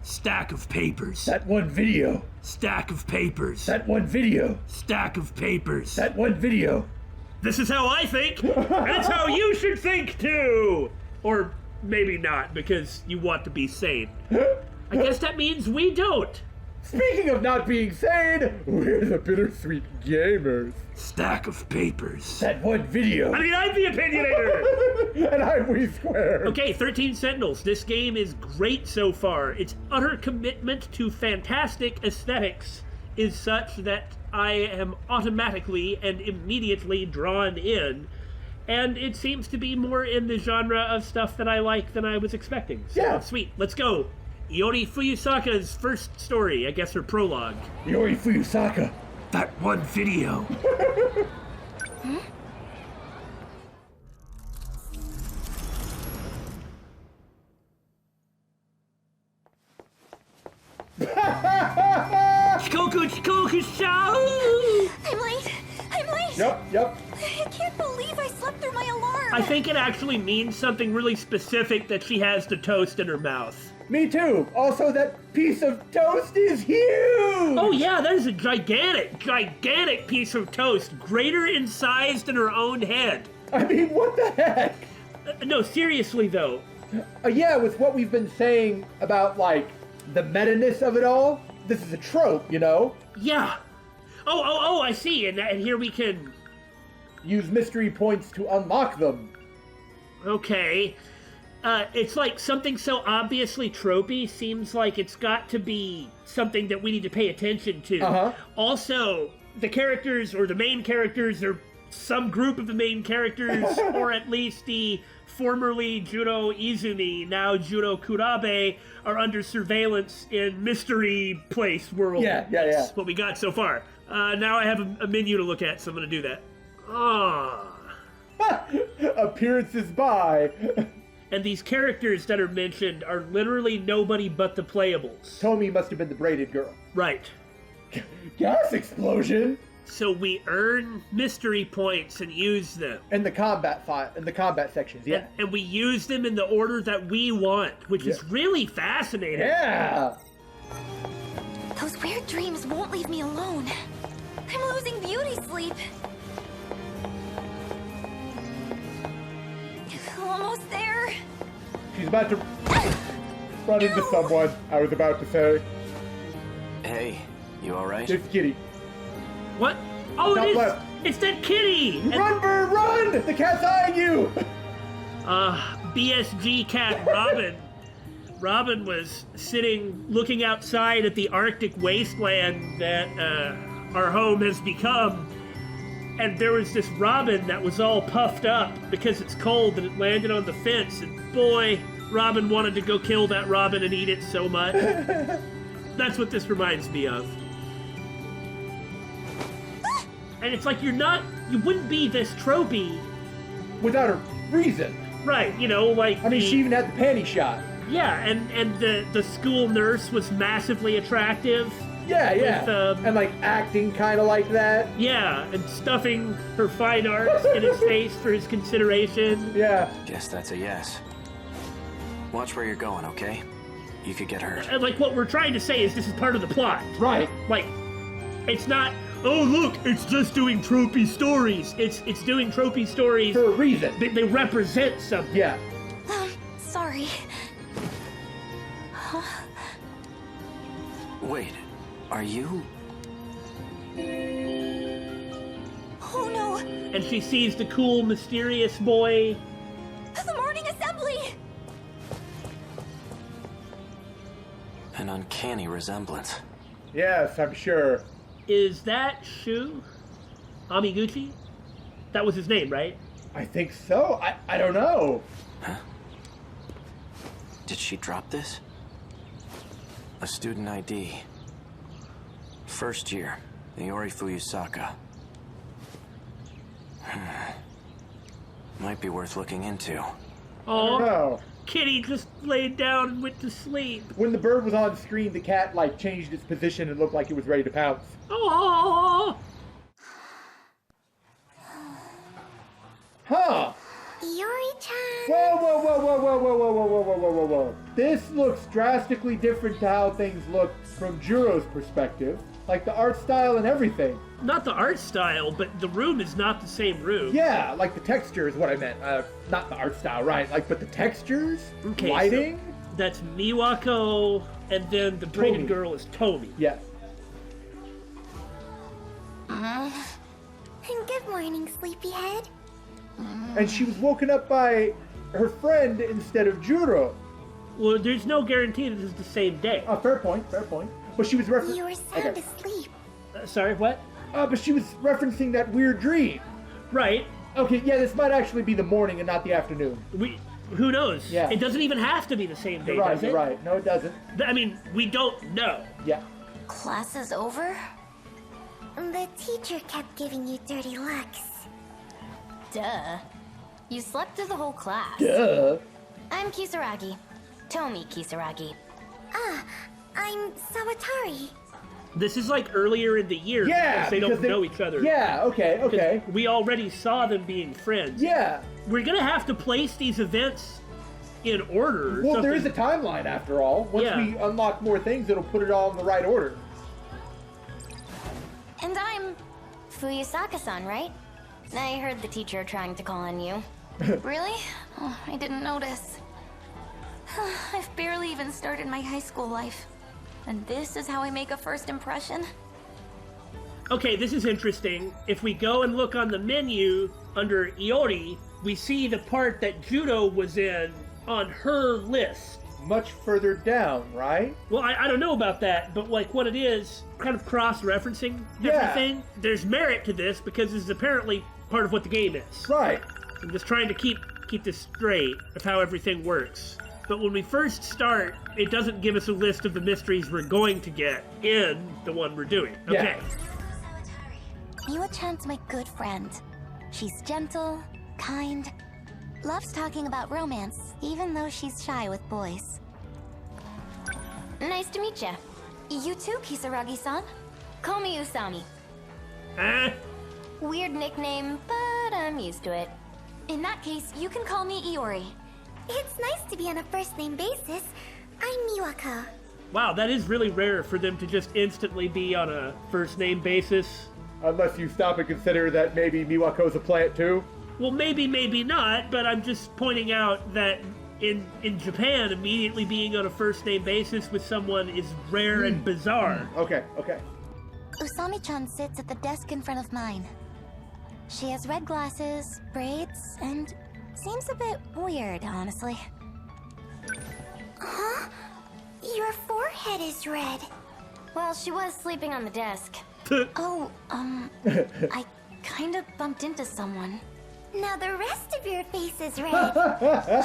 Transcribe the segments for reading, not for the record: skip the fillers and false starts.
Stack of papers. That one video. Stack of papers. That one video. Stack of papers. That one video. This is how I think. That's how you should think too. Or maybe not, because you want to be sane. I guess that means we don't. Speaking of not being sane, we're the Bittersweet Gamers. Stack of papers. That one video. I mean, I'm the opinionator. And I'm We Square. Okay, 13 Sentinels. This game is great so far. Its utter commitment to fantastic aesthetics is such that I am automatically and immediately drawn in. And it seems to be more in the genre of stuff that I like than I was expecting. So, yeah. Sweet. Let's go. Iori Fuyasaka's first story, I guess her prologue. Iori Fuyasaka. That one video. I'm late. I'm late. Yep. I can't believe I slept through my alarm. I think it actually means something really specific that she has the toast in her mouth. Me too. Also, that piece of toast is huge. Oh yeah, that is a gigantic piece of toast, greater in size than her own head. I mean, what the heck? No, seriously though. Yeah, with what we've been saying about, like, the meta-ness of it all, this is a trope, you know? Yeah. Oh, I see. And here we can use mystery points to unlock them. Okay. It's like something so obviously tropey seems like it's got to be something that we need to pay attention to. Uh-huh. Also, the characters, or the main characters, or some group of the main characters, or at least the formerly Judo Izumi, now Judo Kurabe, are under surveillance in Mystery Place World. Yeah. That's what we got so far. Now I have a menu to look at, so I'm gonna do that. Appearances by. And these characters that are mentioned are literally nobody but the playables. Tomi must have been the braided girl. Right. Gas explosion! So we earn mystery points and use them. In the combat sections, yeah. And we use them in the order that we want, which is really fascinating. Yeah! Those weird dreams won't leave me alone. I'm losing beauty sleep. Almost there. She's about to run into someone, I was about to say. Hey, you alright? It's Kitty. What? Oh, Top left. It's that kitty! Run, Bird, run! The cat's eyeing you! BSG cat Robin. Robin was sitting, looking outside at the Arctic wasteland that our home has become. And there was this robin that was all puffed up because it's cold and it landed on the fence. And boy, Robin wanted to go kill that robin and eat it so much. That's what this reminds me of. And it's like you wouldn't be this tropey without a reason. Right, you know, like I mean, she even had the panty shot. Yeah, and the school nurse was massively attractive. Yeah. With, and like acting kind of like that. Yeah, and stuffing her fine arts in his face for his consideration. Yeah. Guess that's a yes. Watch where you're going, okay? You could get hurt. And like what we're trying to say is this is part of the plot. Right. Like, it's not, oh look, it's just doing tropey stories. It's doing tropey stories for a reason. They represent something. Yeah. Sorry. Wait. Are you? Oh no! And she sees the cool, mysterious boy. The morning assembly! An uncanny resemblance. Yes, I'm sure. Is that Shu? Amiguchi? That was his name, right? I think so. I don't know. Huh? Did she drop this? A student ID. First year, Iori Fuyasaka. Might be worth looking into. Oh, no. Kitty just laid down and went to sleep. When the bird was on screen, the cat, like, changed its position and looked like it was ready to pounce. Oh! Huh. Iori-chan. Whoa, whoa, whoa, whoa, whoa, whoa, whoa, whoa, whoa, whoa, whoa, whoa, whoa. This looks drastically different to how things look from Juro's perspective. Like the art style and everything. Not the art style, but the room is not the same room. Yeah, like the texture is what I meant. Not the art style, right? Like, but the textures, Okay, lighting. So that's Miwako, and then the braided Tomi. girl is Tomi. Yeah. Good morning, sleepyhead. And she was woken up by her friend instead of Juro. Well, there's no guarantee that it's the same day. Fair point, fair point. But she was referencing. You were sound asleep. Sorry, what? But she was referencing that weird dream. Right. Okay, yeah, this might actually be the morning and not the afternoon. Who knows? Yeah. It doesn't even have to be the same day, You're right, does it? you're right. No, it doesn't. I mean, we don't know. Yeah. Class is over? The teacher kept giving you dirty looks. Duh. You slept through the whole class. Duh. I'm Kisaragi. Tomi Kisaragi. I'm Sawatari. This is like earlier in the year Yeah. because they don't know each other. Yeah, okay, 'Cause okay. We already saw them being friends. Yeah. We're gonna have to place these events in order. Or Well, there something. is a timeline after all. Once Yeah. we unlock more things, it'll put it all in the right order. And I'm Fuyasaka-san, right? I heard the teacher trying to call on you. Really? Oh, I didn't notice. I've barely even started my high school life. And this is how I make a first impression? Okay, this is interesting. If we go and look on the menu under Iori, we see the part that Judo was in on her list. Much further down, right? Well, I don't know about that, but like what it is, kind of cross-referencing Yeah. everything. There's merit to this because this is apparently part of what the game is. Right. I'm just trying to keep this straight of how everything works. But when we first start, it doesn't give us a list of the mysteries we're going to get in the one we're doing. Okay. Miwa-chan's my good friend. She's gentle, kind, loves talking about romance, even though she's shy with boys. Nice to meet ya. You too, Kisaragi-san. Call me Usami. Ah, Weird nickname, but I'm used to it. In that case, you can call me Iori. It's nice to be on a first-name basis. I'm Miwako. wow, that is really rare for them to just instantly be on a first-name basis. Unless you stop and consider that maybe Miwako's a plant too. Well, maybe not, but I'm just pointing out that in Japan, immediately being on a first-name basis with someone is rare and bizarre. Okay, okay. Usami-chan sits at the desk in front of mine. She has red glasses, braids, and seems a bit weird, honestly. Huh? Your forehead is red. Well, she was sleeping on the desk. Oh, I kind of bumped into someone. Now the rest of your face is red. Huh?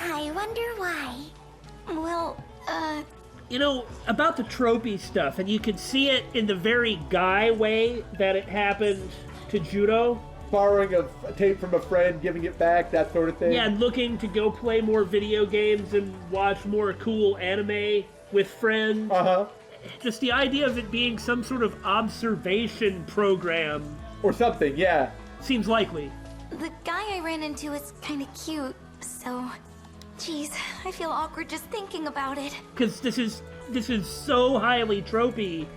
I wonder why. Well, You know, about the trope-y stuff, and you can see it in the very guy way that it happened to Judo. Borrowing a tape from a friend, giving it back, that sort of thing. Yeah, and looking to go play more video games and watch more cool anime with friends. Uh-huh. Just the idea of it being some sort of observation program Or something, yeah. seems likely. the guy I ran into is kind of cute, so... Jeez, I feel awkward just thinking about it. Because this is so highly tropey.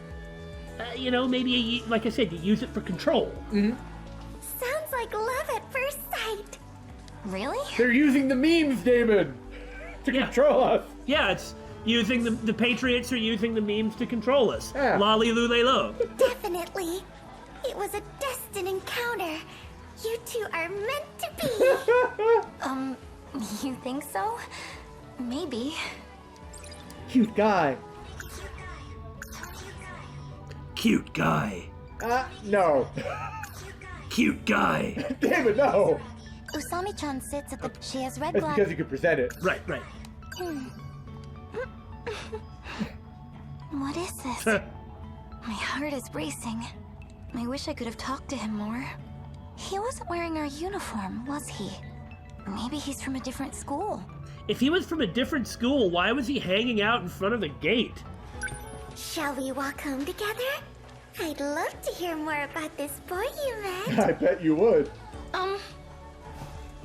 You know, maybe, like I said, you use it for control. Sounds like love at first sight. Really? They're using the memes, Damon, to Yeah. control us. Yeah, it's using the Patriots are using the memes to control us. Yeah. Lolly lule lo. Definitely. It was a destined encounter. You two are meant to be. You think so? Maybe. Cute guy. Cute guy. No. Cute guy. Damon, no. Usami-chan sits at the... She has red That's because glasses. you could present it. Right. What is this? My heart is racing. I wish I could have talked to him more. He wasn't wearing our uniform, was he? Maybe he's from a different school. If he was from a different school, why was he hanging out in front of the gate? Shall we walk home together? I'd love to hear more about this boy you met. I bet you would.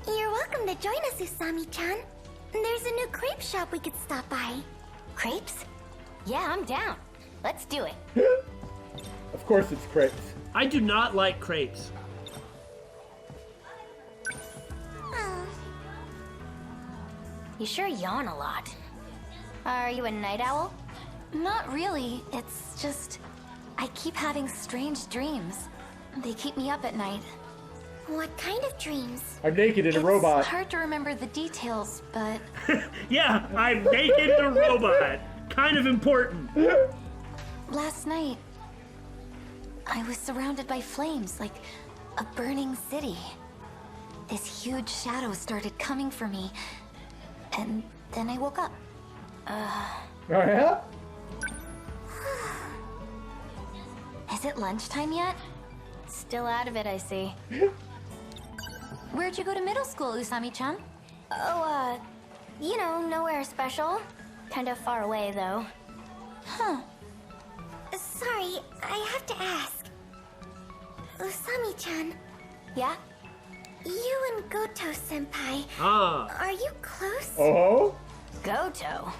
You're welcome to join us, Usami-chan. There's a new crepe shop we could stop by. Crepes? Yeah, I'm down. Let's do it. Of course it's crepes. I do not like crepes. Oh. You sure yawn a lot. Are you a night owl? Not really. It's just... I keep having strange dreams. They keep me up at night. What kind of dreams? I'm naked in a robot. It's hard to remember the details, but... Yeah, I'm naked in a robot. Kind of important. Last night, I was surrounded by flames, like a burning city. This huge shadow started coming for me, and then I woke up. Oh, yeah? Is it lunchtime yet? Still out of it, I see. Where'd you go to middle school, Usami-chan? Oh, you know, nowhere special. Kind of far away, though. Huh. Sorry, I have to ask. Usami-chan. Yeah? You and Goto-senpai, are you close? Oh? Goto?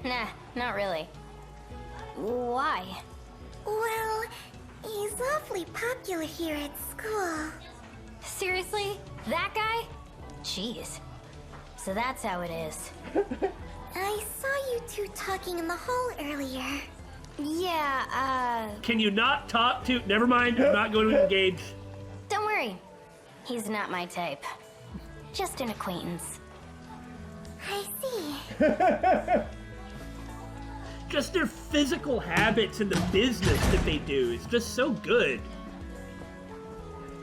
Nah, not really. Why? Well, he's awfully popular here at school. Seriously? That guy? Jeez. So that's how it is. I saw you two talking in the hall earlier. Yeah, Can you not talk to... Never mind, I'm not going to engage. Don't worry. He's not my type. Just an acquaintance. I see. Just their physical habits and the business that they do is just so good.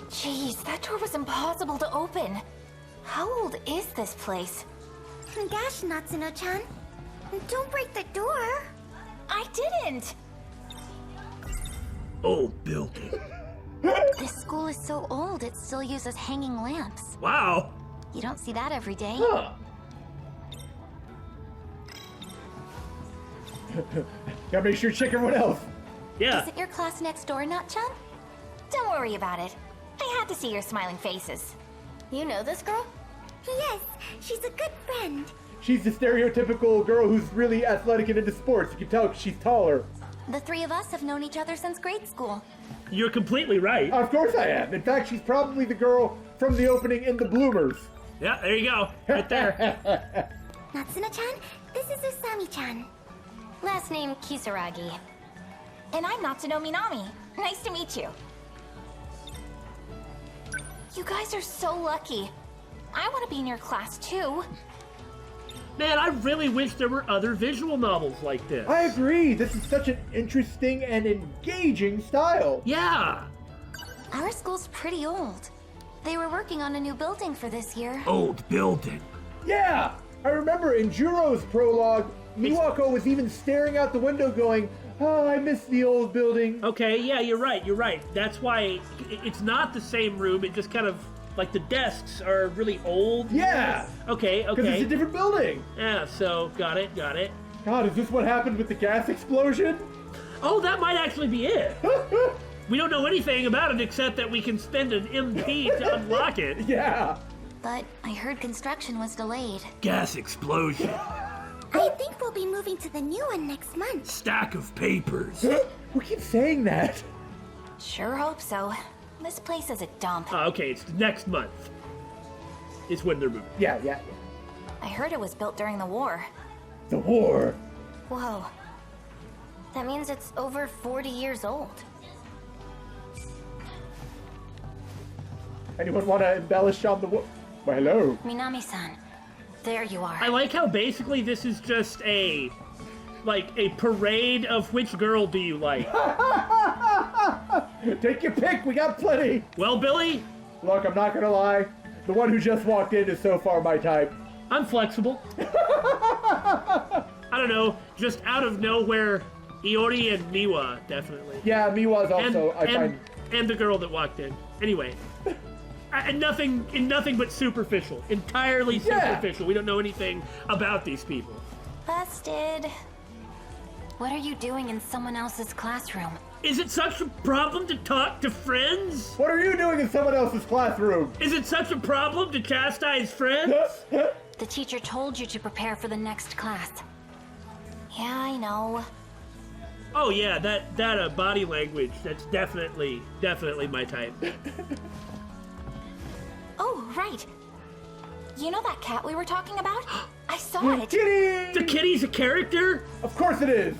Jeez, that door was impossible to open. How old is this place? Gosh, Natsuno-chan. Don't break the door. I didn't. Old building. This school is so old, it still uses hanging lamps. Wow. You don't see that every day. Huh. Gotta make sure to check everyone else. Yeah. Is it your class next door, Nat-chan? Don't worry about it. I had to see your smiling faces. You know this girl? Yes, she's a good friend. She's the stereotypical girl who's really athletic and into sports. You can tell 'cause she's taller. The three of us have known each other since grade school. You're completely right. Of course I am. In fact, she's probably the girl from the opening in The Bloomers. Yeah, there you go. Right there. Natsuno-chan, this is Usami-chan. Last name Kisaragi. And I'm Natsuno Minami. Nice to meet you. You guys are so lucky. I want to be in your class too. Man, I really wish there were other visual novels like this. I agree. This is such an interesting and engaging style. Yeah. Our school's pretty old. They were working on a new building for this year. Old building. Yeah! I remember in Juro's prologue, Miwako was even staring out the window going, oh, I miss the old building. Okay, yeah, you're right. That's why it's not the same room. It just kind of, like, the desks are really old. Yeah! Okay. Because it's a different building. Yeah, so, got it. God, is this what happened with the gas explosion? Oh, that might actually be it. We don't know anything about it except that we can spend an MP to unlock it. Yeah. But I heard construction was delayed. Gas explosion. I think we'll be moving to the new one next month. Stack of papers. We keep saying that. Sure hope so. This place is a dump. Oh, okay, it's next month. Is when they're moving. Yeah. I heard it was built during the war. The war. Whoa. That means it's over 40 years old. Anyone want to embellish on the war? Well, hello. Minami-san, there you are. I like how basically this is just a parade of which girl do you like. Take your pick. We got plenty. Well, Billy, Look, I'm not going to lie. The one who just walked in is so far my type. I'm flexible. I don't know, just out of nowhere, Iori and Miwa, definitely. Yeah, Miwa's also, and the girl that walked in. Anyway. And nothing but superficial. Entirely superficial. We don't know anything about these people. Busted. What are you doing in someone else's classroom? Is it such a problem to talk to friends? What are you doing in someone else's classroom? Is it such a problem to chastise friends? The teacher told you to prepare for the next class. Yeah, I know. Oh yeah, that body language, that's definitely my type. Oh, right. You know that cat we were talking about? I saw it. Kitty! The kitty's a character? Of course it is.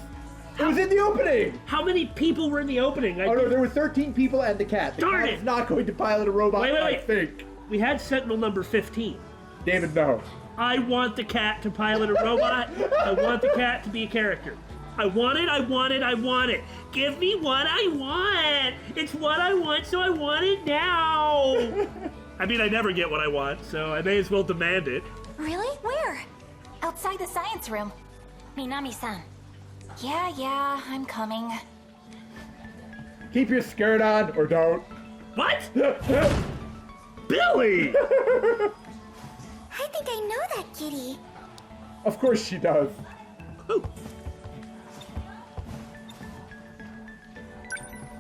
It was in the opening. How many people were in the opening? Oh no, there were 13 people and the cat. The Darn cat it. is not going to pilot a robot, Wait. I think. We had Sentinel number 15. David, no. I want the cat to pilot a robot. I want the cat to be a character. I want it. Give me what I want. It's what I want, so I want it now. I mean, I never get what I want, so I may as well demand it. Really? Where? Outside the science room. Minami-san. Yeah, I'm coming. Keep your skirt on, or don't. What? Billy! I think I know that kitty. Of course she does. Ooh.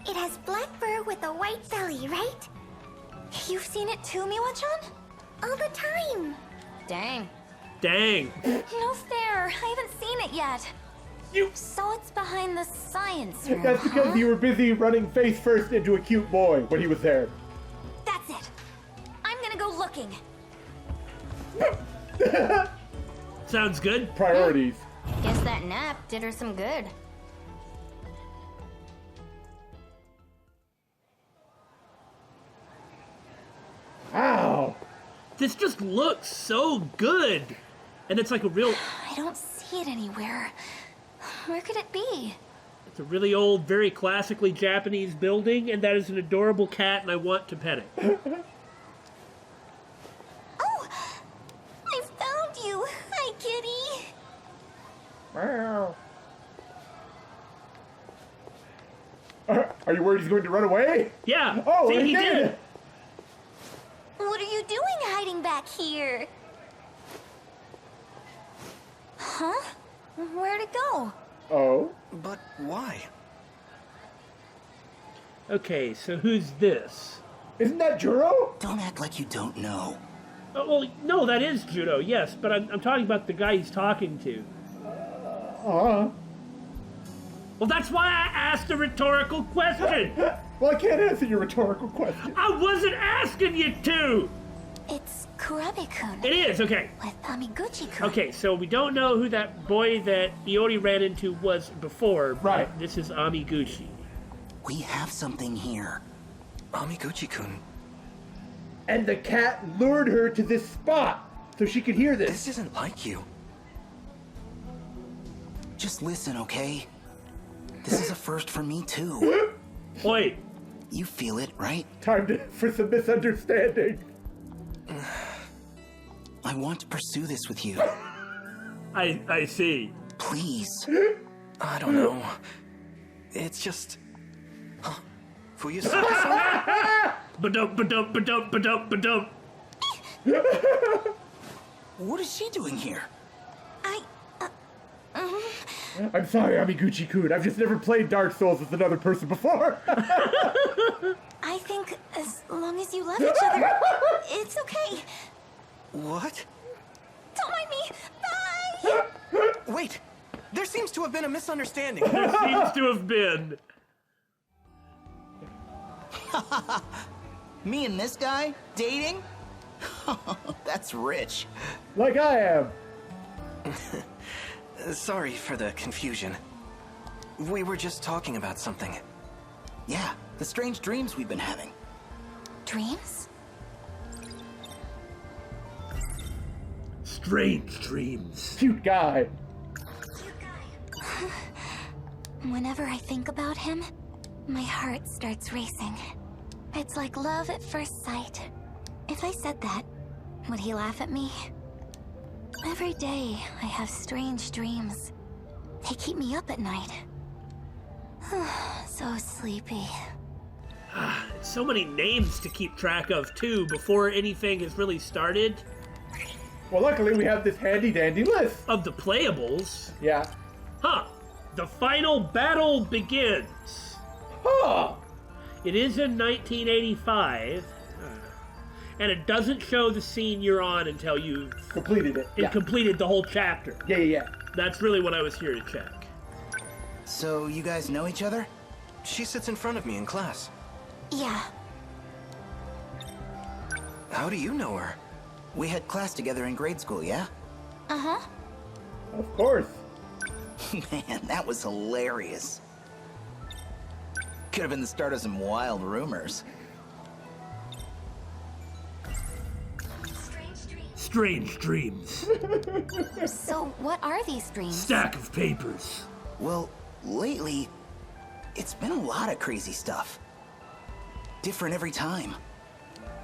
It has black fur with a white belly, right? You've seen it too, Miwa-chan? All the time. Dang. No fair. I haven't seen it yet. So it's behind the science room, That's because you were busy running face first into a cute boy when he was there. That's it. I'm gonna go looking. Sounds good. Priorities. Guess that nap did her some good. Ow. This just looks so good. And it's like a real, I don't see it anywhere. Where could it be? it's a really old, very classically Japanese building, and that is an adorable cat, and I want to pet it. Oh! I found you! Hi, kitty! Meow. Are you worried he's going to run away? Yeah. Oh, see, he did. What are you doing hiding back here? Huh? Where'd it go? Oh. But why? Okay, so who's this? Isn't that Juro? Don't act like you don't know. Oh, well, no, that is Judo, yes, but I'm talking about the guy he's talking to. Well, that's why I asked a rhetorical question. Well, I can't answer your rhetorical question. I wasn't asking you to. It's Kurabe-kun. It is, okay. With Amiguchi-kun. Okay, so we don't know who that boy that Iori ran into was before. But Right. this is Amiguchi. We have something here. Amiguchi-kun, And the cat lured her to this spot so she could hear this. this isn't like you. Just listen, okay? This is a first for me, too. Wait, You feel it, right? For some misunderstanding. I want to pursue this with you. I see. Please. I don't know. It's just... Huh? Fuyasaka-san? Ba-dum. What is she doing here? I'm sorry, Amiguchi-kun. I've just never played Dark Souls with another person before. I think as long as you love each other, it's okay. What? Don't mind me. Bye! Wait! There seems to have been a misunderstanding. There seems to have been. Me and this guy? Dating? That's rich. Like I am. Sorry for the confusion. We were just talking about something. Yeah, the strange dreams we've been having. Dreams? Strange dreams. Cute guy. Whenever I think about him, my heart starts racing. It's like love at first sight. If I said that, would he laugh at me? Every day, I have strange dreams. They keep me up at night. So sleepy. So many names to keep track of, too, before anything has really started. Well, luckily we have this handy-dandy list. Of the playables. Yeah. Huh. The final battle begins. Huh. It is in 1985, and it doesn't show the scene you're on until you've Completed it. Yeah. completed the whole chapter. Yeah. That's really what I was here to check. So, you guys know each other? She sits in front of me in class. Yeah. How do you know her? We had class together in grade school, yeah? Uh-huh. Of course. Man, that was hilarious. Could have been the start of some wild rumors. Strange dreams. So, what are these dreams? Stack of papers. Well, lately, it's been a lot of crazy stuff. Different every time.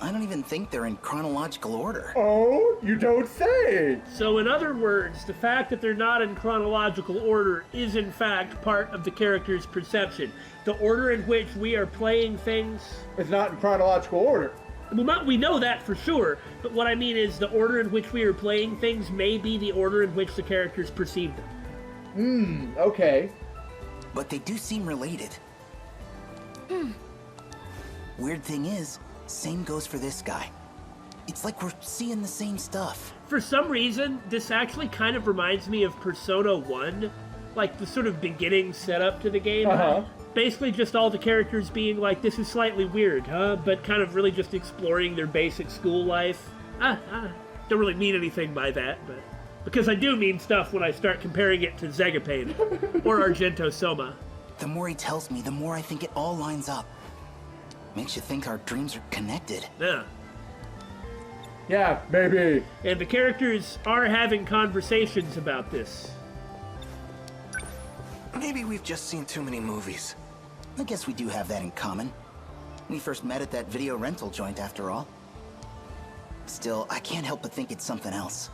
I don't even think they're in chronological order. Oh, you don't say. So in other words, the fact that they're not in chronological order is in fact part of the character's perception. The order in which we are playing things... It's not in chronological order. Well, we know that for sure, but what I mean is the order in which we are playing things may be the order in which the characters perceive them. Okay. But they do seem related. Weird thing is, same goes for this guy. It's like we're seeing the same stuff. For some reason, this actually kind of reminds me of Persona 1, like the sort of beginning setup to the game. Uh-huh. Basically just all the characters being like, this is slightly weird, huh? But kind of really just exploring their basic school life. Don't really mean anything by that, but... Because I do mean stuff when I start comparing it to Zegapane or Argento Soma. The more he tells me, the more I think it all lines up. Makes you think our dreams are connected. Yeah. Yeah, maybe. And the characters are having conversations about this. Maybe we've just seen too many movies. I guess we do have that in common. We first met at that video rental joint, after all. Still, I can't help but think it's something else.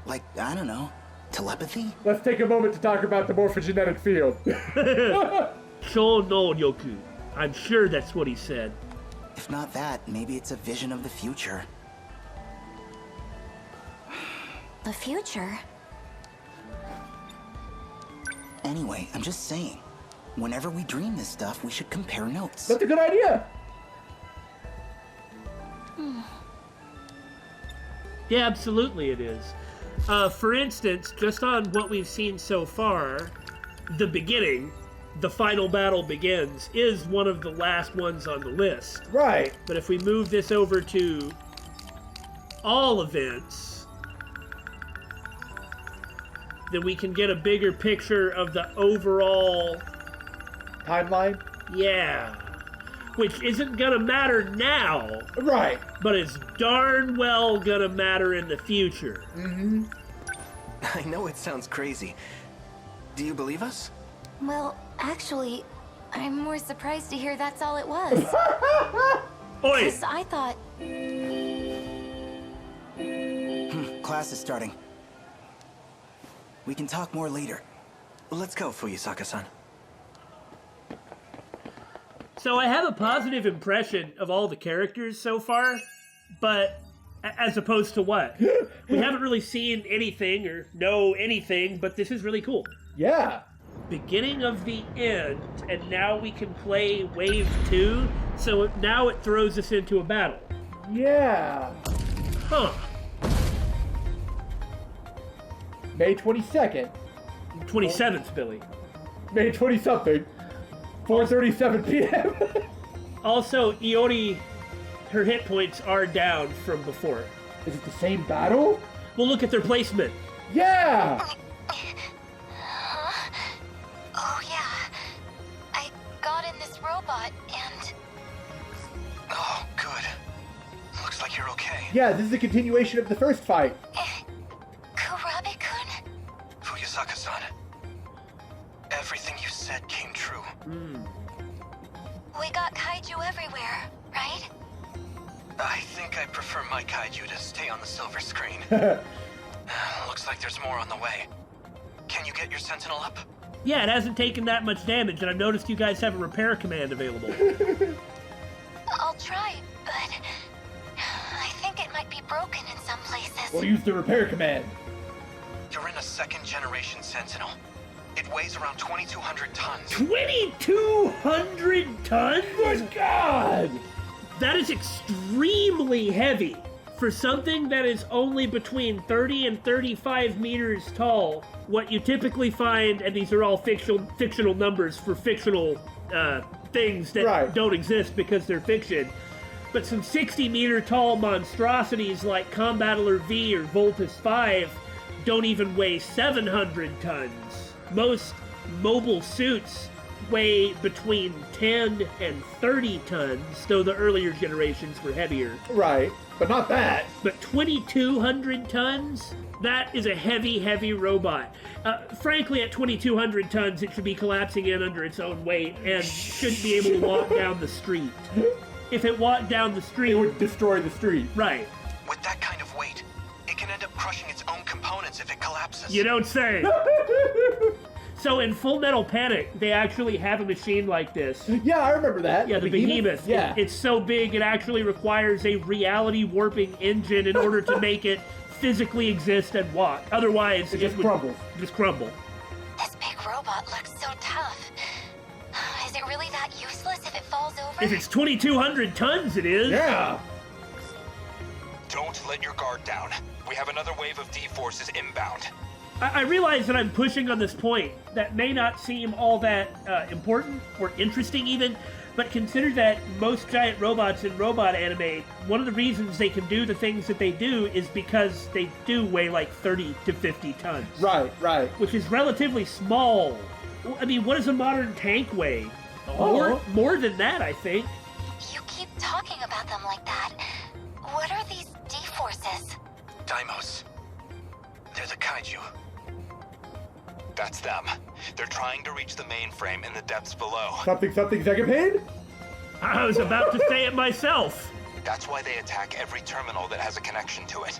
Like, I don't know, telepathy? Let's take a moment to talk about the morphogenetic field. Sho no Yoku. I'm sure that's what he said. If not that, maybe it's a vision of the future. The future? Anyway, I'm just saying, whenever we dream this stuff, we should compare notes. That's a good idea. Yeah, absolutely it is. For instance, just on what we've seen so far, the beginning, the final battle begins, is one of the last ones on the list. Right. But if we move this over to all events, then we can get a bigger picture of the overall... Timeline? Yeah. Which isn't gonna matter now, Right. but it's darn well gonna matter in the future. I know it sounds crazy. Do you believe us? Well, actually, I'm more surprised to hear that's all it was. Oi! Because I thought... Class is starting. We can talk more later. Let's go, Fuyasaka-san. So I have a positive impression of all the characters so far, but as opposed to what? We haven't really seen anything or know anything, but this is really cool. Yeah. Beginning of the end, and now we can play Wave 2, so now it throws us into a battle. Yeah. Huh. May 22nd. 27th, Billy. May 20-something. 4:37 p.m. Also, Iori, her hit points are down from before. Is it the same battle? We'll look at their placement. Yeah! Oh, yeah. I got in this robot and... Oh, good. Looks like you're okay. Yeah, this is a continuation of the first fight. Kurabe-kun? Fuyasaka-san. Everything you said came true. We got kaiju everywhere, right? I think I prefer my kaiju to stay on the silver screen. Looks like there's more on the way. Can you get your sentinel up? Yeah, it hasn't taken that much damage, and I've noticed you guys have a repair command available. I'll try, but I think it might be broken in some places. We'll use the repair command. You're in a second-generation sentinel. It weighs around 2,200 tons. 2,200 tons? Good God! That is extremely heavy for something that is only between 30 and 35 meters tall. What you typically find, and these are all fictional numbers for fictional things that don't exist because they're fiction, but some 60-meter tall monstrosities like Combattler V or Voltus 5 don't even weigh 700 tons. Most mobile suits weigh between 10 and 30 tons, though the earlier generations were heavier. Right, but not that. But 2,200 tons? That is a heavy, heavy robot. Frankly, at 2,200 tons, it should be collapsing in under its own weight and shouldn't be able to walk down the street. If it walked down the street... It would destroy the street. Right. With that kind of weight, it can end up crushing its own components if it collapses. You don't say. So in Full Metal Panic, they actually have a machine like this. Yeah, I remember that. Yeah, the Behemoth. Yeah. It's so big, it actually requires a reality warping engine in order to make it physically exist and walk. Otherwise, It just would crumbles. just crumble. This big robot looks so tough. Is it really that useless if it falls over? If it's 2,200 tons, it is. Yeah. Don't let your guard down. We have another wave of D-forces inbound. I realize that I'm pushing on this point that may not seem all that important or interesting even, but consider that most giant robots in robot anime, one of the reasons they can do the things that they do is because they do weigh like 30 to 50 tons. Right. Which is relatively small. I mean, what does a modern tank weigh? Oh. More than that, I think. You keep talking about them like that. What are these D-forces? Daimos. They're the kaiju. That's them. They're trying to reach the mainframe in the depths below. Something Zegapane? I was about to say it myself. That's why they attack every terminal that has a connection to it.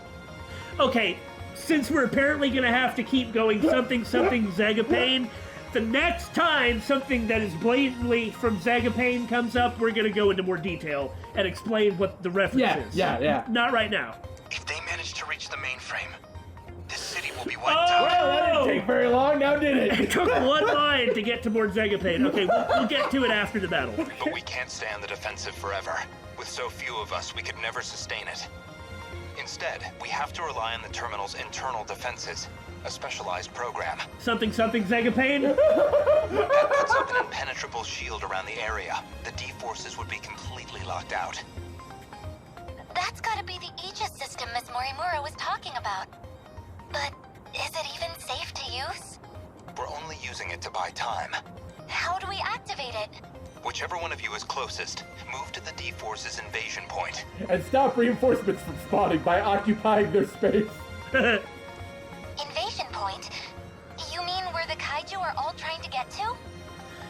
Okay, since we're apparently gonna have to keep going something Zegapane, the next time something that is blatantly from Zegapane comes up, we're gonna go into more detail and explain what the reference is. Yeah. Not right now. If they manage to reach the mainframe, this city will be wiped Oh! out. Well, that didn't take very long, now did It it? took one line to get to more Zegapane. Okay, we'll get to it after the battle. But we can't stay on the defensive forever. With so few of us, we could never sustain it. Instead, we have to rely on the terminal's internal defenses, a specialized program. Something Zegapane? That puts up an impenetrable shield around the area. The D-forces would be completely locked out. That's gotta be the Aegis system Miss Morimura was talking about. But is it even safe to use? We're only using it to buy time. How do we activate it? Whichever one of you is closest, move to the D-force's invasion point. And stop reinforcements from spawning by occupying their space. Invasion point? You mean where the kaiju are all trying to get to?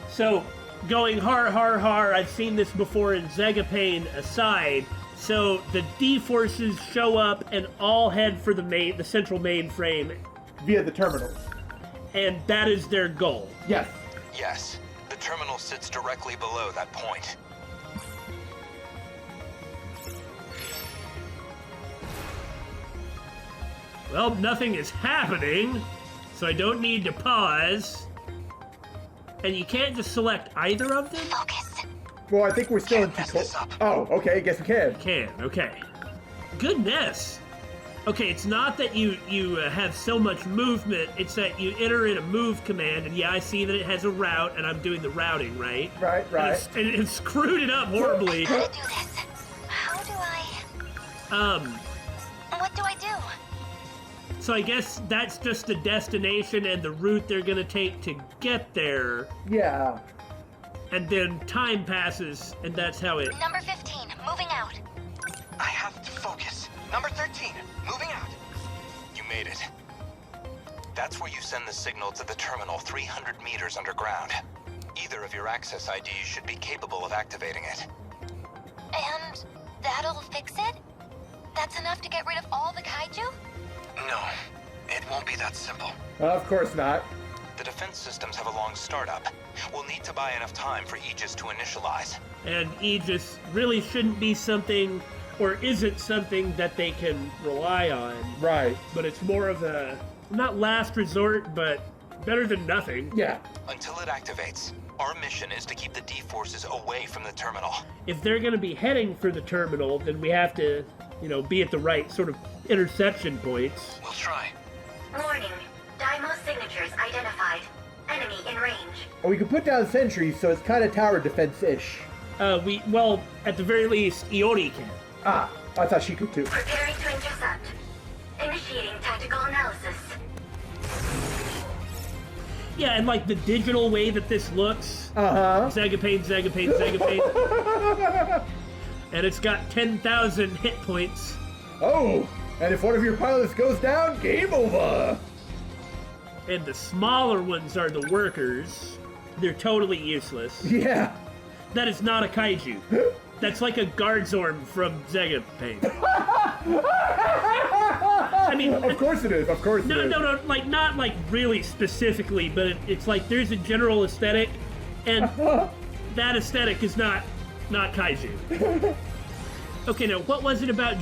So, going har, I've seen this before in Zegapane aside. So the D-forces show up and all head for the central mainframe, Via the terminals. and that is their goal. Yes. Yes, the terminal sits directly below that point. Well, nothing is happening, so I don't need to pause. And you can't just select either of them? Focus. Well, I think we're still in Can't mess control. this up. Oh, okay, guess we can. Can, okay. Goodness. Okay, it's not that you have so much movement, it's that you enter in a move command, and yeah, I see that it has a route, and I'm doing the routing, right? Right. And it's screwed it up horribly. Gotta do this. How do I... What do I do? So I guess that's just the destination and the route they're gonna take to get there, Yeah. and then time passes, and that's how it... Number 15, moving out. I have to focus. Number 13, moving out. You made it. That's where you send the signal to the terminal 300 meters underground. Either of your access IDs should be capable of activating it. And that'll fix it? That's enough to get rid of all the kaiju? No, it won't be that simple. Of course not. The defense systems have a long startup. We'll need to buy enough time for Aegis to initialize. And Aegis really shouldn't be something, or isn't something that they can rely on. Right. But it's more of a, not last resort, but Better than nothing. Yeah. Until it activates, our mission is to keep the D-forces away from the terminal. If they're going to be heading for the terminal, then we have to, be at the right sort of interception points. We'll try. Warning. Daimo signatures identified. Enemy in range. Or we could put down sentries, so it's kind of tower defense-ish. Well, at the very least, Iori can. Ah, I thought she could too. Preparing to intercept. Initiating tactical analysis. Yeah, and like the digital way that this looks. Uh-huh. Zagapane. And it's got 10,000 hit points. Oh, and if one of your pilots goes down, game over. And the smaller ones are the workers. They're totally useless. Yeah. That is not a kaiju. That's like a Guardzorm from Zagapane. I mean, Of course it is. Of course it is. no, like not like really specifically, but it's like there's a general aesthetic, and that aesthetic is not kaiju. Okay, now what was it about?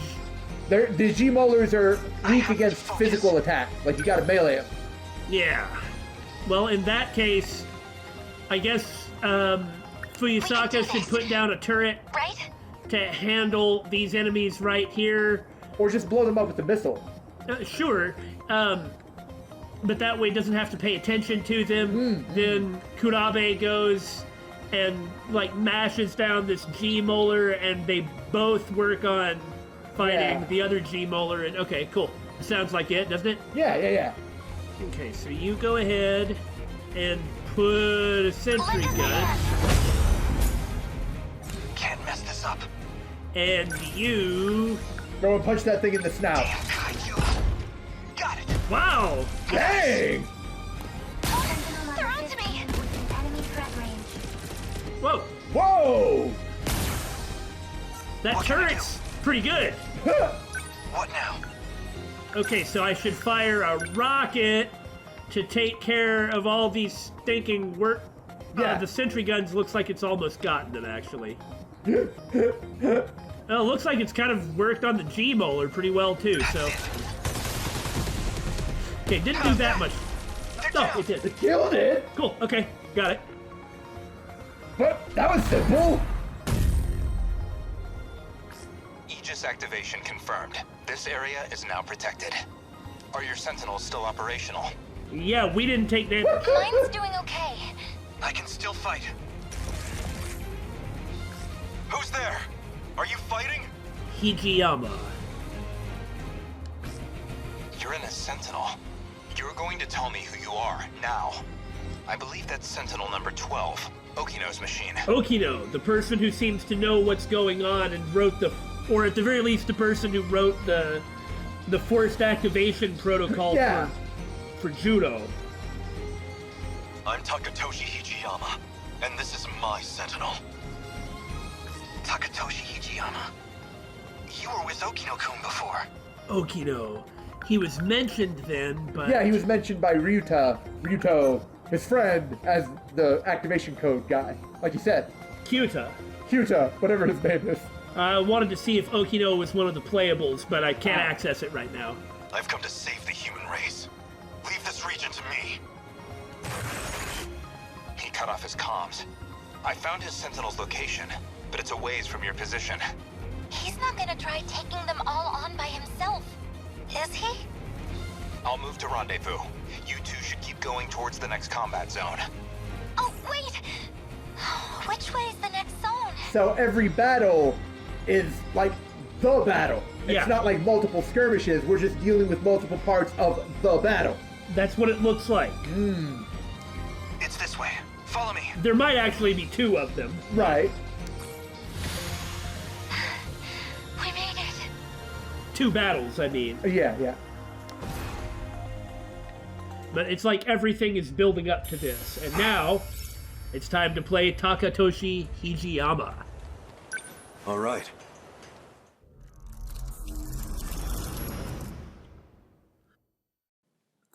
The G-Molars are weak against physical attack. Like, you gotta melee them. Yeah. Well, in that case, I guess Fuyasaka should put down a turret Right? to handle these enemies right here. Or just blow them up with a missile. Sure, but that way it doesn't have to pay attention to them. Then Kurabe goes and like mashes down this G-Molar, and they both work on fighting Yeah. the other G-Molar. And okay, cool. Sounds like it, doesn't it? Yeah. Okay, so you go ahead and put a sentry gun, Can't mess this up. and you. Go and punch that thing in the snout. Damn kaiju. Got it. Wow! Dang! They're onto me. Enemy threat range. Whoa! Whoa! That What can I turret's pretty good. What now? Okay, so I should fire a rocket to take care of all these stinking work. Yeah. The sentry guns looks like it's almost gotten them, actually. Well, it looks like it's kind of worked on the G-Molar pretty well, too, so... Okay, didn't do that much. Oh, it did. Killed it! Cool, okay, got it. But that was simple! Aegis activation confirmed. This area is now protected. Are your Sentinels still operational? Yeah, we didn't take damage. Mine's doing okay. I can still fight. Who's there? Are you fighting? Hijiyama. You're in a Sentinel. You're going to tell me who you are, now. I believe that's Sentinel number 12, Okino's machine. Okino, the person who seems to know what's going on and wrote the... Or at the very least, the person who wrote the forced activation protocol Yeah. for Judo. I'm Takatoshi Hijiyama, and this is my Sentinel. Takatoshi Hijiyama. You were with Okino-kun before. Okino. He was mentioned then, but... Yeah, he was mentioned by Ryuto, his friend, as the activation code guy. Like you said. Kyuta. Kyuta, whatever his name is. I wanted to see if Okino was one of the playables, but I can't access it right now. I've come to save the human race. Leave this region to me. He cut off his comms. I found his Sentinel's location, but it's a ways from your position. He's not gonna try taking them all on by himself, is he? I'll move to rendezvous. You two should keep going towards the next combat zone. Oh, wait! Which way is the next zone? So every battle is like the battle. Yeah. It's not like multiple skirmishes. We're just dealing with multiple parts of the battle. That's what it looks like. It's this way. Follow me. There might actually be two of them. Right. We made it. Two battles, I mean. Yeah. But it's like everything is building up to this. And now, it's time to play Takatoshi Hijiyama. All right.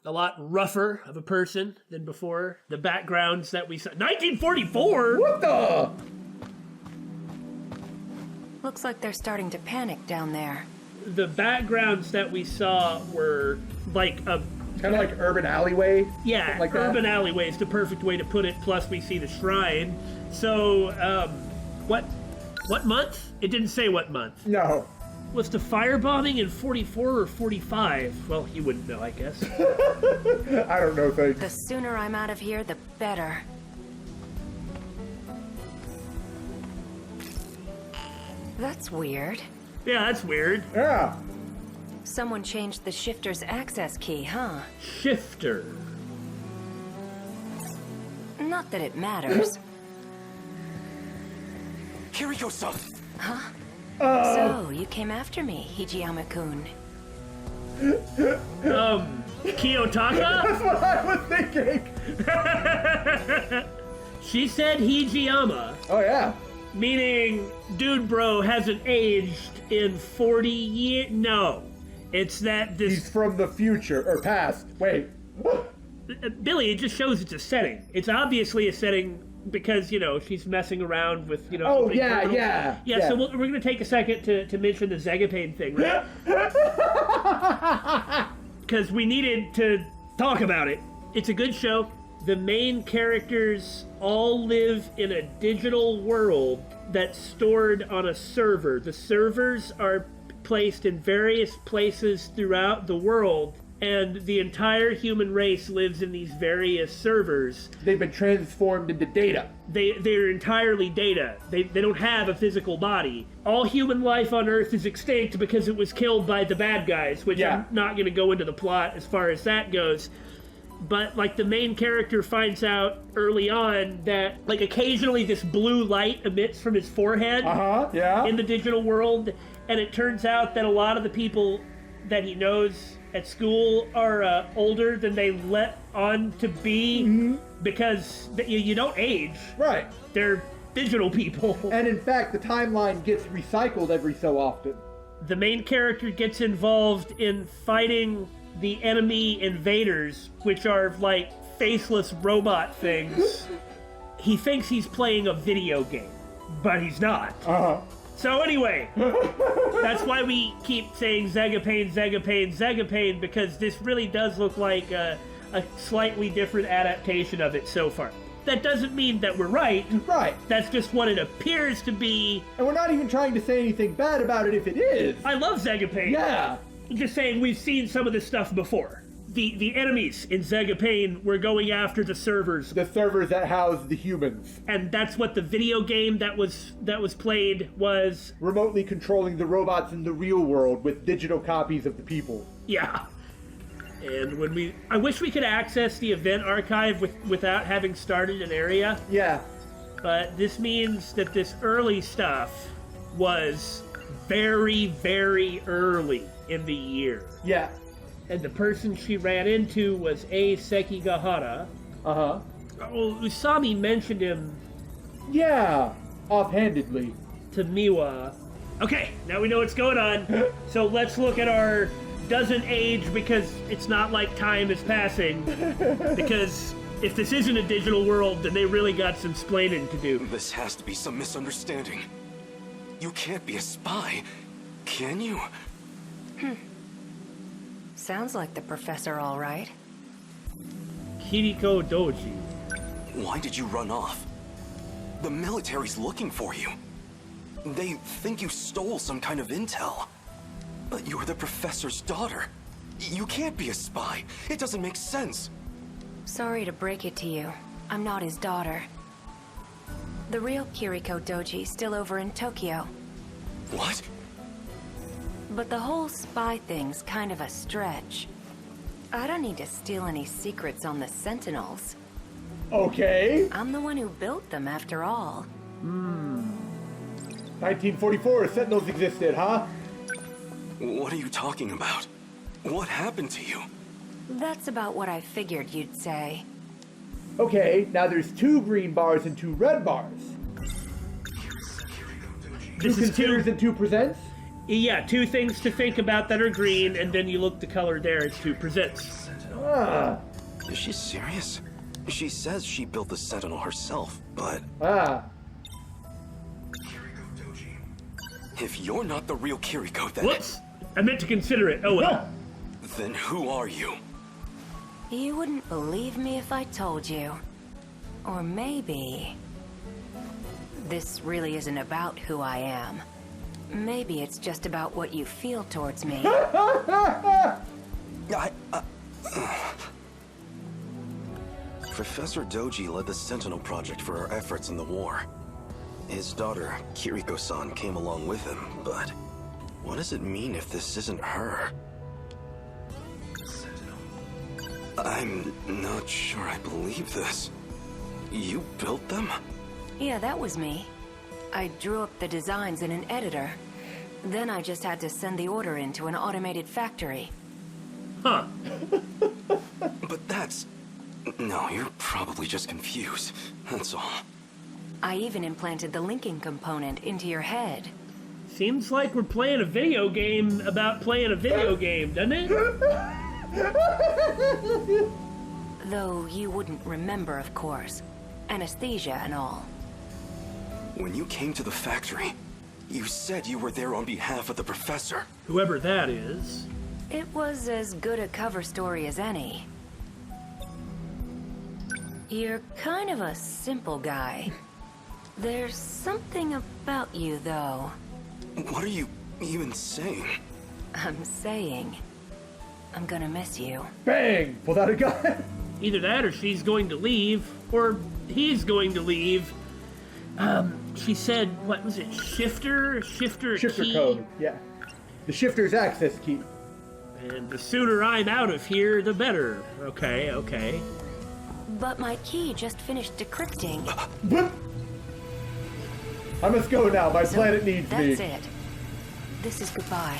A lot rougher of a person than before. The backgrounds that we saw. 1944? What the? Looks like they're starting to panic down there. The backgrounds that we saw were like a Kind of like urban alleyway. Yeah, something like urban that. alleyway is the perfect way to put it. Plus, we see the shrine. So, what month? It didn't say what month. No. Was the firebombing in 44 or 45? Well, you wouldn't know, I guess. I don't know things. The sooner I'm out of here, the better. That's weird. Yeah, that's weird. Yeah. Someone changed the shifter's access key, huh? Shifter. Not that it matters. Kiriko-san! Huh? So, you came after me, Hijiyama-kun. Kiyotaka? That's what I was thinking. She said Hijiyama, Oh yeah. meaning dude bro hasn't aged in 40 years. No. It's that He's this... from the future or past. Wait. Billy, it just shows it's a setting. It's obviously a setting because, you know, she's messing around with, you know... Oh, opening yeah, portals. yeah. Yeah, so we're going to take a second to mention the Zegapane thing, right? Because we needed to talk about it. It's a good show. The main characters all live in a digital world that's stored on a server. The servers are placed in various places throughout the world, and the entire human race lives in these various servers. They've been transformed into data. They're entirely data. They don't have a physical body. All human life on Earth is extinct because it was killed by the bad guys, which Yeah. I'm not going to go into the plot as far as that goes. But, like, the main character finds out early on that, like, occasionally this blue light emits from his forehead Yeah. in the digital world, and it turns out that a lot of the people that he knows at school are older than they let on to be because you don't age. Right. They're digital people. And in fact, the timeline gets recycled every so often. The main character gets involved in fighting the enemy invaders, which are like faceless robot things. He thinks he's playing a video game, but he's not. So anyway, that's why we keep saying Zegapane, Zegapane, Zegapane, because this really does look like a slightly different adaptation of it so far. That doesn't mean that we're right. Right. That's just what it appears to be. And we're not even trying to say anything bad about it if it is. I love Zegapane. Yeah. I'm just saying we've seen some of this stuff before. The enemies in Zegapane were going after the servers. The servers that house the humans. And that's what the video game that was played was. Remotely controlling the robots in the real world with digital copies of the people. Yeah. And I wish we could access the event archive without having started an area. Yeah. But this means that this early stuff was very, very early in the year. Yeah. And the person she ran into was A. Sekigahara. Uh-huh. Oh, Usami mentioned him Yeah. Offhandedly. to Miwa. Okay, now we know what's going on. So let's look at our doesn't age because it's not like time is passing. Because if this isn't a digital world, then they really got some splaining to do. This has to be some misunderstanding. You can't be a spy, can you? Sounds like the professor, all right. Kiriko Doji. Why did you run off? The military's looking for you. They think you stole some kind of intel. But you're the professor's daughter. You can't be a spy. It doesn't make sense. Sorry to break it to you. I'm not his daughter. The real Kiriko Doji's still over in Tokyo. What? But the whole spy thing's kind of a stretch. I don't need to steal any secrets on the Sentinels. Okay. I'm the one who built them, after all. 1944, Sentinels existed, huh? What are you talking about? What happened to you? That's about what I figured you'd say. Okay, now there's 2 green bars and 2 red bars. This 2 is considers and 2 presents? Yeah, 2 things to think about that are green, and then you look the color there as 2 presents. Ah. Is she serious? She says she built the Sentinel herself, but Ah. if you're not the real Kiriko, then... Whoops! I meant to consider it. Oh well. Then who are you? You wouldn't believe me if I told you. Or maybe... this really isn't about who I am. Maybe it's just about what you feel towards me. Professor Doji led the Sentinel project for our efforts in the war. His daughter, Kiriko-san, came along with him, but what does it mean if this isn't her? I'm not sure I believe this. You built them? Yeah, that was me. I drew up the designs in an editor. Then I just had to send the order into an automated factory. Huh. But that's... No, you're probably just confused. That's all. I even implanted the linking component into your head. Seems like we're playing a video game about playing a video game, doesn't it? Though you wouldn't remember, of course. Anesthesia and all. When you came to the factory, you said you were there on behalf of the professor. Whoever that is. It was as good a cover story as any. You're kind of a simple guy. There's something about you, though. What are you even saying? I'm saying... I'm gonna miss you. Bang! Pulled out a gun. Either that or she's going to leave, or he's going to leave. She said, what was it? Shifter key? Code, yeah. The shifter's access key. And the sooner I'm out of here, the better. Okay. But my key just finished decrypting. I must go now. My planet needs me. That's it. This is goodbye.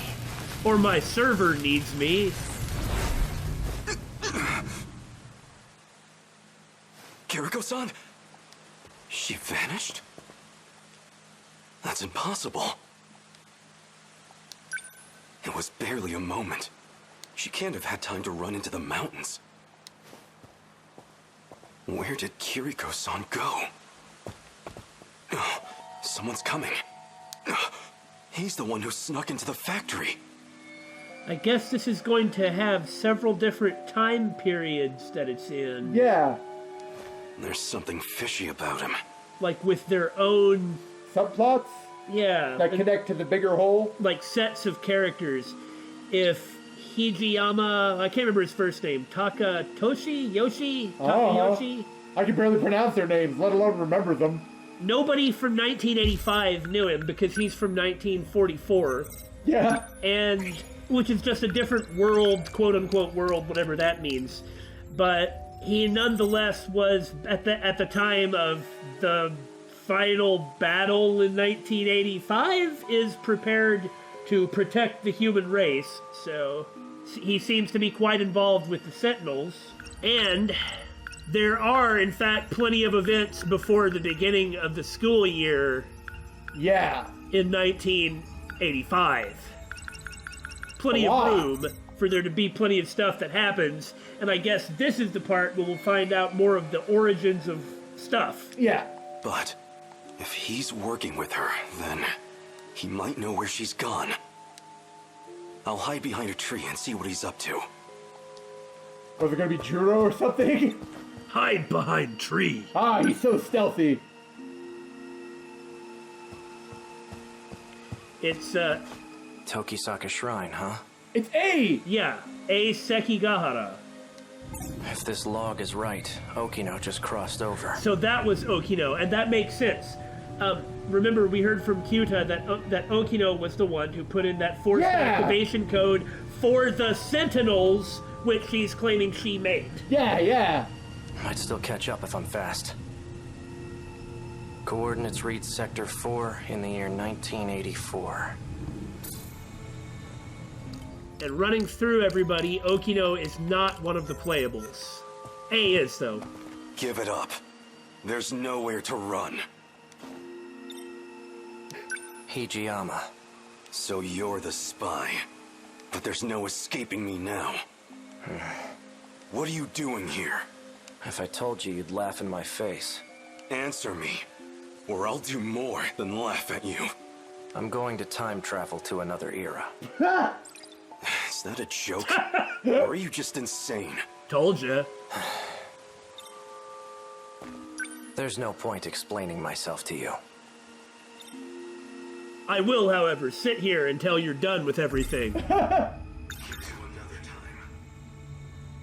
Or my server needs me. Kiriko-san? She vanished? That's impossible. It was barely a moment. She can't have had time to run into the mountains. Where did Kiriko-san go? Someone's coming. He's the one who snuck into the factory. I guess this is going to have several different time periods that it's in. Yeah. There's something fishy about him. Like with their own... Subplots? Yeah. That connect to the bigger whole? Like sets of characters. If Hijiyama... I can't remember his first name. Takatoshi? Takayoshi? I can barely pronounce their names, let alone remember them. Nobody from 1985 knew him because he's from 1944. Yeah. And... which is just a different world, quote-unquote world, whatever that means. But he nonetheless was, at the time of the final battle in 1985, is prepared to protect the human race. So he seems to be quite involved with the Sentinels. And there are, in fact, plenty of events before the beginning of the school year. Yeah. In 1985. Plenty of room for there to be plenty of stuff that happens, and I guess this is the part where we'll find out more of the origins of stuff. Yeah. But if he's working with her, then he might know where she's gone. I'll hide behind a tree and see what he's up to. Was it gonna be Juro or something? Hide behind tree. Ah, he's so stealthy. It's, Tokisaka Shrine, huh? It's A! Yeah, A Sekigahara. If this log is right, Okino just crossed over. So that was Okino, and that makes sense. Remember, we heard from Kyuta that Okino was the one who put in that forced activation code for the Sentinels, which she's claiming she made. Yeah. Might still catch up if I'm fast. Coordinates read Sector 4 in the year 1984. And running through everybody, Okino is not one of the playables. A is, though. Give it up. There's nowhere to run. Hijiyama. So you're the spy. But there's no escaping me now. What are you doing here? If I told you, you'd laugh in my face. Answer me, or I'll do more than laugh at you. I'm going to time travel to another era. Is that a joke? Or are you just insane? Told ya. There's no point explaining myself to you. I will, however, sit here until you're done with everything.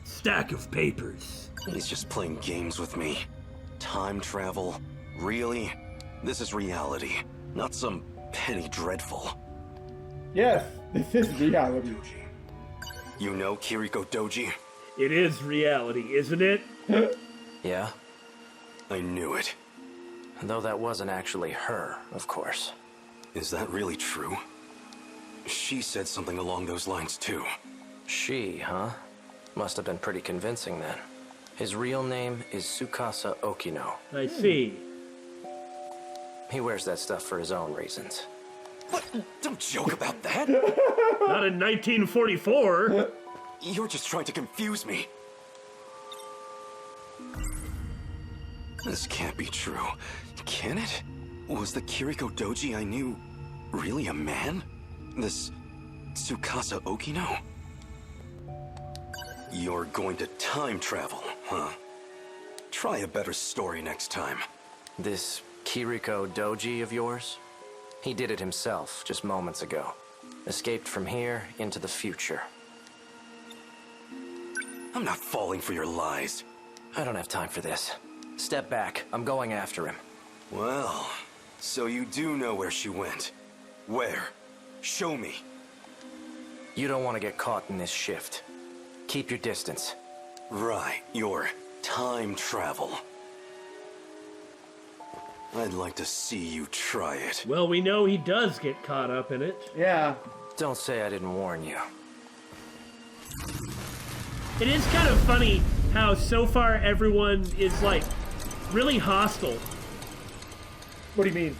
Stack of papers. He's just playing games with me. Time travel? Really? This is reality, not some petty dreadful. Yes, this is reality. You know Kiriko Doji? It is reality, isn't it? Yeah? I knew it. Though that wasn't actually her, of course. Is that really true? She said something along those lines too. She, huh? Must have been pretty convincing then. His real name is Tsukasa Okino. I see. He wears that stuff for his own reasons. What? Don't joke about that! Not in 1944! You're just trying to confuse me. This can't be true. Can it? Was the Kiriko Doji I knew really a man? This Tsukasa Okino? You're going to time travel, huh? Try a better story next time. This Kiriko Doji of yours? He did it himself just moments ago. Escaped from here into the future. I'm not falling for your lies. I don't have time for this. Step back. I'm going after him. Well, so you do know where she went. Where? Show me. You don't want to get caught in this shift. Keep your distance. Right, your time travel. I'd like to see you try it. Well, we know he does get caught up in it. Yeah. Don't say I didn't warn you. It is kind of funny how so far everyone is, like, really hostile. What do you mean?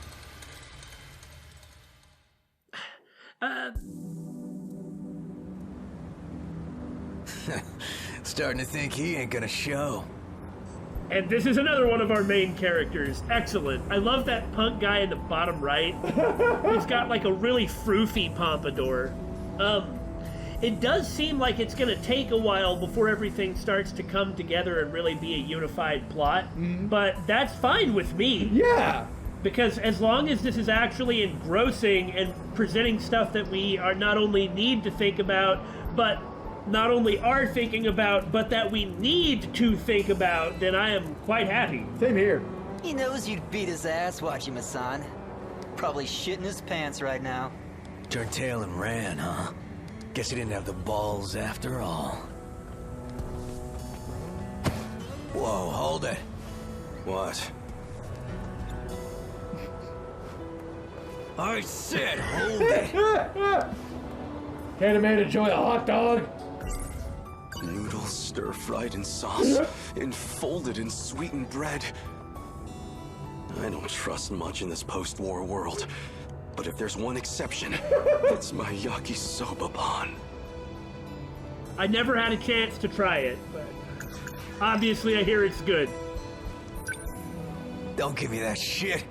Starting to think he ain't gonna show. And this is another one of our main characters. Excellent. I love that punk guy in the bottom right. He's got like a really froofy pompadour. It does seem like it's going to take a while before everything starts to come together and really be a unified plot. But that's fine with me. Yeah. Because as long as this is actually engrossing and presenting stuff that we are not only need to think about, but not only are thinking about, but that we need to think about, then I am quite happy. Same here. He knows you'd beat his ass, Wajima-san. Probably shitting his pants right now. Turned tail and ran, huh? Guess he didn't have the balls after all. Whoa, hold it. What? I said hold it. Can a man enjoy a hot dog? Noodles stir-fried in sauce, enfolded in sweetened bread. I don't trust much in this post-war world, but if there's one exception, it's my yakisoba pan. I never had a chance to try it, but obviously I hear it's good. Don't give me that shit.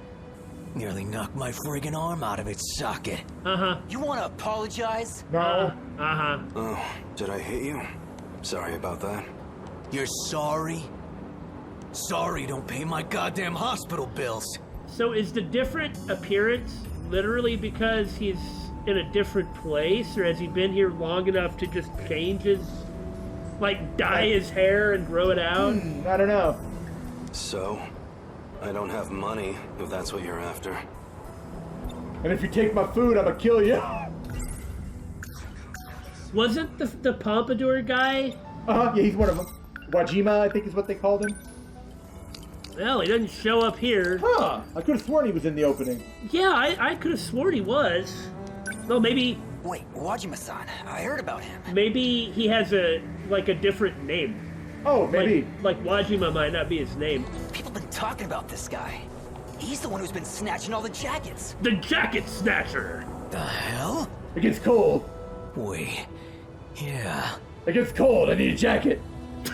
Nearly knocked my friggin' arm out of its socket. Uh-huh. You want to apologize? No. Uh-huh. Oh, did I hit you? Sorry about that. You're sorry? Sorry don't pay my goddamn hospital bills. So is the different appearance literally because he's in a different place, or has he been here long enough to just change his, like, dye his hair and grow it out? I don't know. So, I don't have money, if that's what you're after. And if you take my food, I'ma kill you. Wasn't the pompadour guy? Yeah, he's one of them. Wajima, I think is what they called him. Well, he doesn't show up here. Huh, I could have sworn he was in the opening. Yeah, I could have sworn he was. Well, maybe... Wait, Wajima-san, I heard about him. Maybe he has a different name. Oh, maybe. Like Wajima might not be his name. People been talking about this guy. He's the one who's been snatching all the jackets. The Jacket Snatcher! The hell? It gets cold. Wait. Yeah. It gets cold, I need a jacket.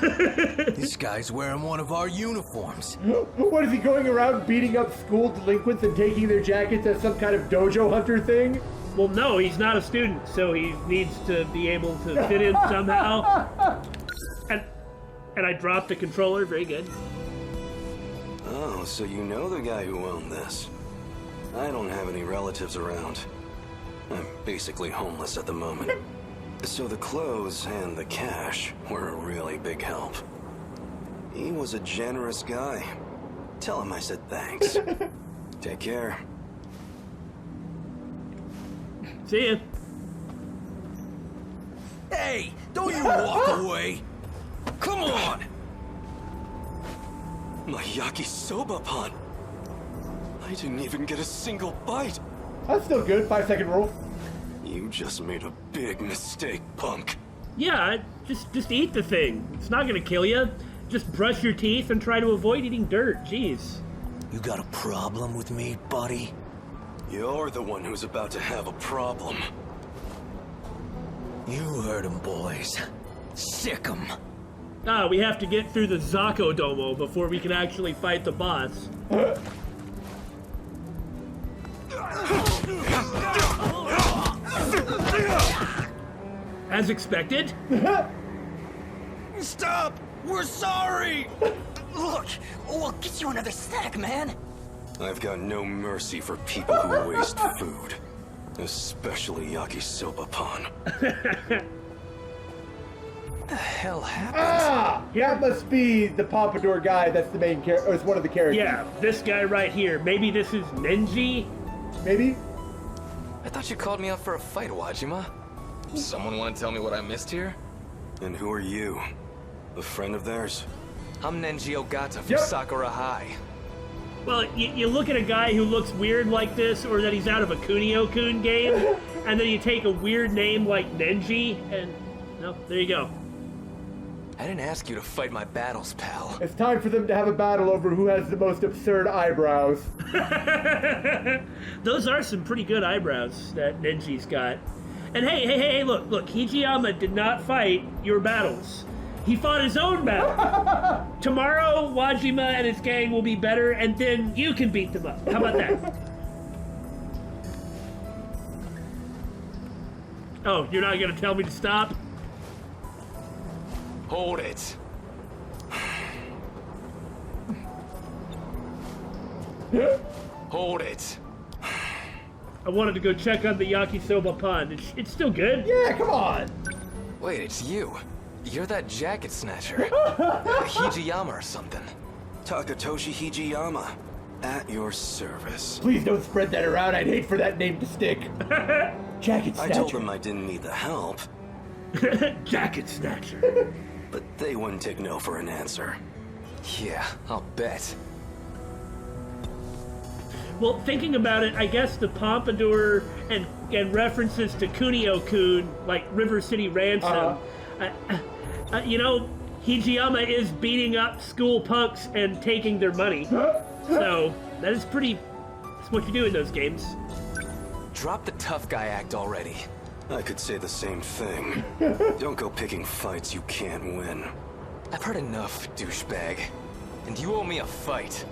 This guy's wearing one of our uniforms. What is he going around beating up school delinquents and taking their jackets as some kind of dojo hunter thing? Well, no, he's not a student, so he needs to be able to fit in somehow. And And I dropped the controller. Very good. Oh, so you know the guy who owned this. I don't have any relatives around. I'm basically homeless at the moment. So the clothes and the cash were a really big help. He was a generous guy. Tell him I said thanks. Take care. See ya. Hey, don't you walk away! Come on! My yakisoba pan. I didn't even get a single bite. That's still good. 5-second rule. You just made a big mistake, punk. Yeah, just eat the thing. It's not gonna kill you. Just brush your teeth and try to avoid eating dirt. Jeez. You got a problem with me, buddy? You're the one who's about to have a problem. You heard him, boys. Sick 'em. Ah, we have to get through the Zako Domo before we can actually fight the boss. As expected. Stop! We're sorry! Look, we'll get you another snack, man. I've got no mercy for people who waste food. Especially yakisoba pan. The hell happened? Ah! That must be the Pompadour guy that's the main character, or it's one of the characters. Yeah, this guy right here. Maybe this is Nenji? Maybe? I thought you called me up for a fight, Wajima. Someone want to tell me what I missed here? And who are you? A friend of theirs? I'm Nenji Ogata from Sakura High. Well, you look at a guy who looks weird like this, or that he's out of a Kunio-kun game, and then you take a weird name like Nenji, and, no, there you go. I didn't ask you to fight my battles, pal. It's time for them to have a battle over who has the most absurd eyebrows. Those are some pretty good eyebrows that Nenji's got. And hey, look, Hijiyama did not fight your battles. He fought his own battle. Tomorrow, Wajima and his gang will be better, and then you can beat them up. How about that? Oh, you're not gonna tell me to stop? Hold it. Hold it. I wanted to go check on the yakisoba pond. It's still good. Yeah, come on. Wait, it's you. You're that jacket snatcher. Hijiyama or something. Takatoshi Hijiyama. At your service. Please don't spread that around. I'd hate for that name to stick. Jacket Snatcher. I told them I didn't need the help. Jacket Snatcher. But they wouldn't take no for an answer. Yeah, I'll bet. Well, thinking about it, I guess the Pompadour and references to Kunio-kun, like River City Ransom, you know, Hijiyama is beating up school punks and taking their money. So, that is pretty... That's what you do in those games. Drop the tough guy act already. I could say the same thing. Don't go picking fights you can't win. I've heard enough, douchebag. And you owe me a fight.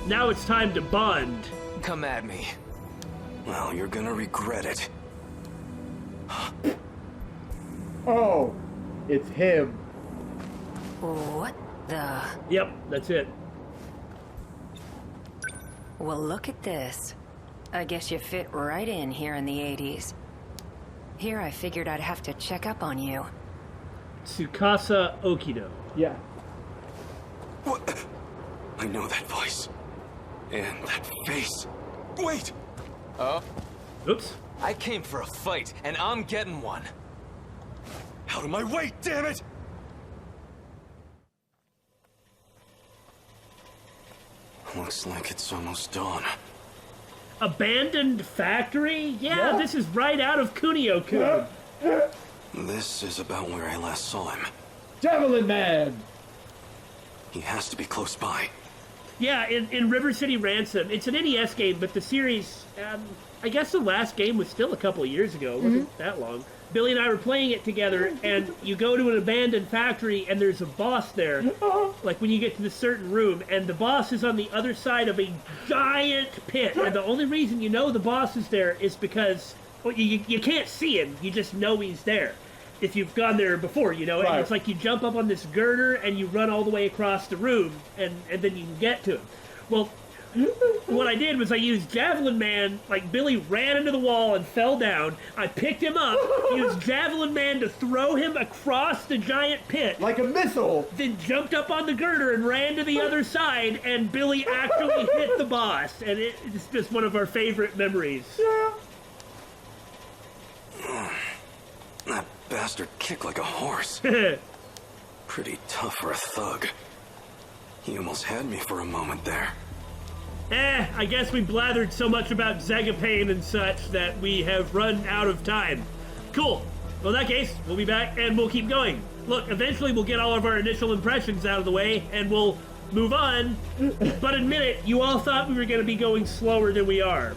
Now it's time to bond. Come at me. Well, you're gonna regret it. Oh, it's him. What the? Yep, that's it. Well, look at this. I guess you fit right in here in the 80s. Here I figured I'd have to check up on you. Tsukasa Okido. Yeah. What? I know that voice. And that face. Wait! Oh? Oops. I came for a fight, and I'm getting one. Out of my way, damn it! Looks like it's almost dawn. Abandoned factory? Yeah, this is right out of Kunio-kun. This is about where I last saw him. Javelin Man! He has to be close by. Yeah, in River City Ransom. It's an NES game, but the series, I guess the last game was still a couple of years ago. It wasn't that long. Billy and I were playing it together, and you go to an abandoned factory, and there's a boss there, like when you get to the certain room, and the boss is on the other side of a giant pit, and the only reason you know the boss is there is because well, you can't see him, you just know he's there. if you've gone there before, you know, and Right. it's like you jump up on this girder and you run all the way across the room, and then you can get to him. Well, what I did was I used Javelin Man, like Billy ran into the wall and fell down. I picked him up, used Javelin Man to throw him across the giant pit. Like a missile. Then jumped up on the girder and ran to the other side, and Billy actually hit the boss. And it's just one of our favorite memories. Yeah. That bastard kicked like a horse. Pretty tough for a thug. He almost had me for a moment there. I guess we blathered so much about Zegapane and such that we have run out of time. Cool. Well, in that case, we'll be back and we'll keep going. Look, eventually we'll get all of our initial impressions out of the way and we'll move on. But admit it, you all thought we were going to be going slower than we are.